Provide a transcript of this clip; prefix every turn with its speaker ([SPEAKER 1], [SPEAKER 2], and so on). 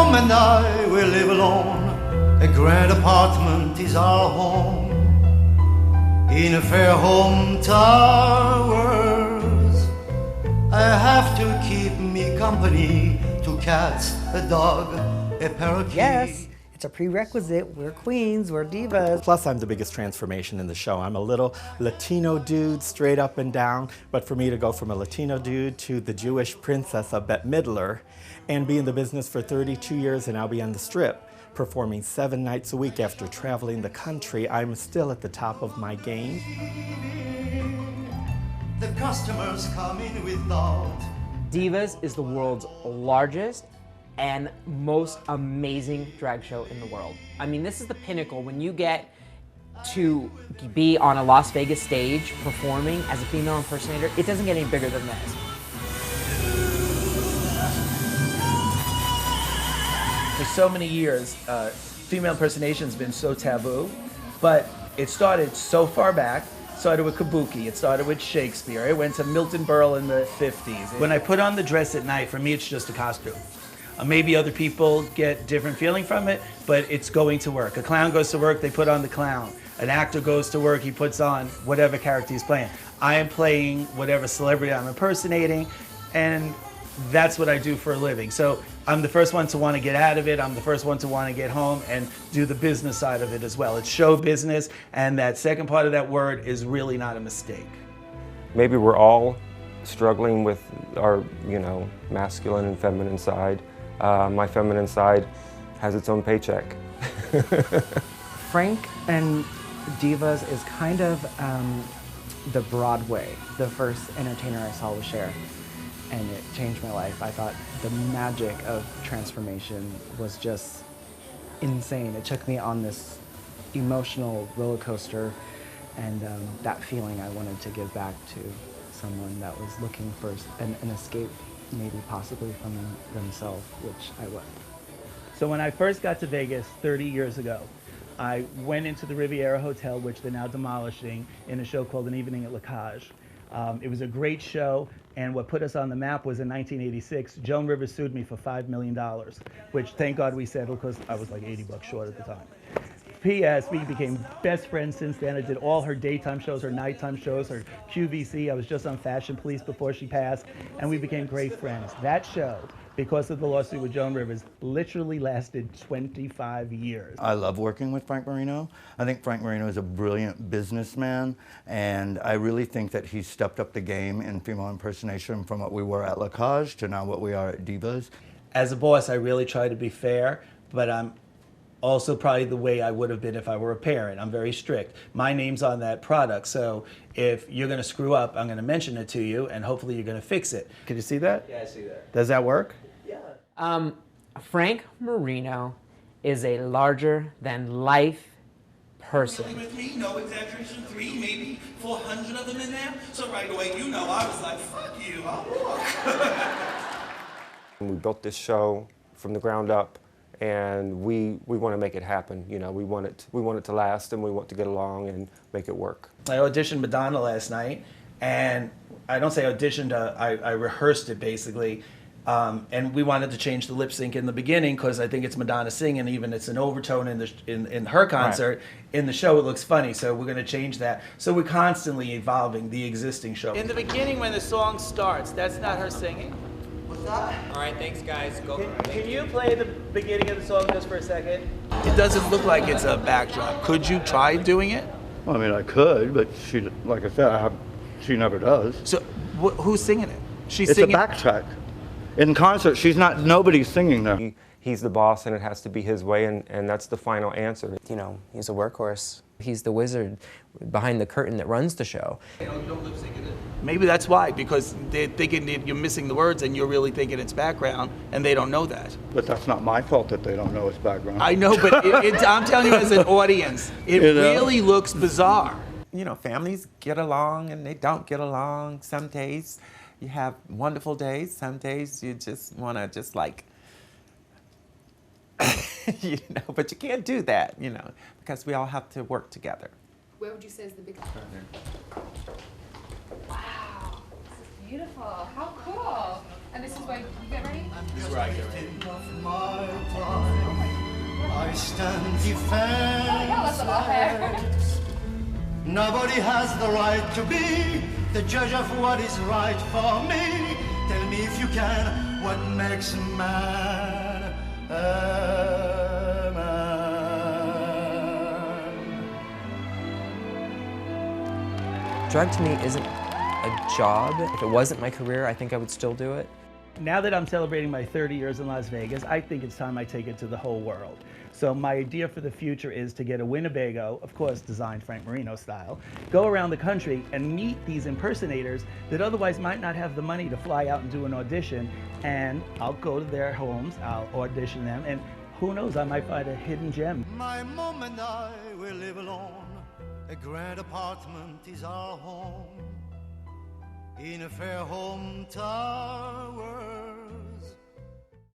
[SPEAKER 1] mom and I, we live alone. A grand apartment is our home. In a fair home towers, I have to keep me company. Two cats, a dog, a parakeet.
[SPEAKER 2] Yes, it's a prerequisite. We're queens, we're divas.
[SPEAKER 3] Plus, I'm the biggest transformation in the show. I'm a little Latino dude, straight up and down. But for me to go from a Latino dude to the Jewish princess of Bette Midler and be in the business for 32 years and now be on the Strip, performing 7 nights a week after traveling the country, I'm still at the top of my game.
[SPEAKER 1] The customers come in without.
[SPEAKER 4] Divas is the world's largest and most amazing drag show in the world. I mean, this is the pinnacle. When you get to be on a Las Vegas stage performing as a female impersonator, it doesn't get any bigger than this.
[SPEAKER 5] For so many years, female impersonation's been so taboo, but it started so far back. It started with Kabuki, it started with Shakespeare, it went to Milton Berle in the 50s. When I put on the dress at night, for me it's just a costume. Maybe other people get different feeling from it, but it's going to work. A clown goes to work, they put on the clown. An actor goes to work, he puts on whatever character he's playing. I am playing whatever celebrity I'm impersonating, and that's what I do for a living. So I'm the first one to want to get out of it. I'm the first one to want to get home and do the business side of it as well. It's show business, and that second part of that word is really not a mistake.
[SPEAKER 6] Maybe we're all struggling with our, masculine and feminine side. My feminine side has its own paycheck.
[SPEAKER 2] Frank and Divas is kind of the Broadway. The first entertainer I saw was Cher, and it changed my life. I thought the magic of transformation was just insane. It took me on this emotional roller coaster, and that feeling I wanted to give back to someone that was looking for an escape, maybe possibly from themselves, which I was.
[SPEAKER 5] So when I first got to Vegas 30 years ago, I went into the Riviera Hotel, which they're now demolishing, in a show called An Evening at La Cage. It was a great show, and what put us on the map was in 1986, Joan Rivers sued me for $5 million, which thank God we settled because I was like 80 bucks short at the time. P.S. We became best friends since then. I did all her daytime shows, her nighttime shows, her QVC. I was just on Fashion Police before she passed, and we became great friends. That show, because of the lawsuit with Joan Rivers, literally lasted 25 years.
[SPEAKER 1] I love working with Frank Marino. I think Frank Marino is a brilliant businessman, and I really think that he's stepped up the game in female impersonation from what we were at La Cage to now what we are at Divas.
[SPEAKER 5] As a boss, I really try to be fair, but I'm also probably the way I would have been if I were a parent. I'm very strict. My name's on that product, so if you're gonna screw up, I'm gonna mention it to you, and hopefully you're gonna fix it. Can you see that?
[SPEAKER 7] Yeah, I see that.
[SPEAKER 5] Does that work?
[SPEAKER 4] Yeah. Frank Marino is a larger-than-life person.
[SPEAKER 8] With me, no exaggeration, 3, maybe 400 of them in there. So right away, I was like, fuck you, I'll walk.
[SPEAKER 6] We built this show from the ground up, and we want to make it happen. We want it to last, and we want to get along and make it work.
[SPEAKER 5] I auditioned Madonna last night, and I don't say auditioned, I rehearsed it basically. And we wanted to change the lip sync in the beginning because I think it's Madonna singing, even it's an overtone in her concert. Right. In the show it looks funny, so we're going to change that. So we're constantly evolving the existing show. In the beginning when the song starts, that's not her singing.
[SPEAKER 8] What's that?
[SPEAKER 7] All right, thanks guys. Go.
[SPEAKER 5] Can you play the beginning of the song just for a second? It doesn't look like it's a backdrop. Could you try doing it?
[SPEAKER 1] Well, I mean, I could, but she, like I said, she never does.
[SPEAKER 5] So who's singing it? She's
[SPEAKER 1] it's
[SPEAKER 5] singing.
[SPEAKER 1] A backtrack. In concert, nobody's singing there.
[SPEAKER 6] He's the boss, and it has to be his way, and that's the final answer.
[SPEAKER 7] He's a workhorse. He's the wizard behind the curtain that runs the show.
[SPEAKER 5] You don't lip sync it. Maybe that's why, because they're thinking that you're missing the words and you're really thinking it's background, and they don't know that.
[SPEAKER 1] But that's not my fault that they don't know it's background.
[SPEAKER 5] I know, but I'm telling you as an audience, it really looks bizarre.
[SPEAKER 9] Families get along and they don't get along. Some days you have wonderful days. Some days you just want to but you can't do that, because we all have to work together.
[SPEAKER 10] Where would you say is the biggest? Wow, this is beautiful. How cool. And this is where you get ready?
[SPEAKER 1] This is where I get ready. I stand defenseless.
[SPEAKER 10] Oh, yeah, that's a lot of hair.
[SPEAKER 1] Nobody has the right to be the judge of what is right for me. Tell me if you can, what makes a man a man?
[SPEAKER 7] Drag to me isn't a job. If it wasn't my career, I think I would still do it.
[SPEAKER 5] Now that I'm celebrating my 30 years in Las Vegas, I think it's time I take it to the whole world. So my idea for the future is to get a Winnebago, of course designed Frank Marino style, go around the country and meet these impersonators that otherwise might not have the money to fly out and do an audition, and I'll go to their homes, I'll audition them, and who knows, I might find a hidden gem.
[SPEAKER 1] My mom and I will live alone. A grand apartment is our home. In a fair hometown.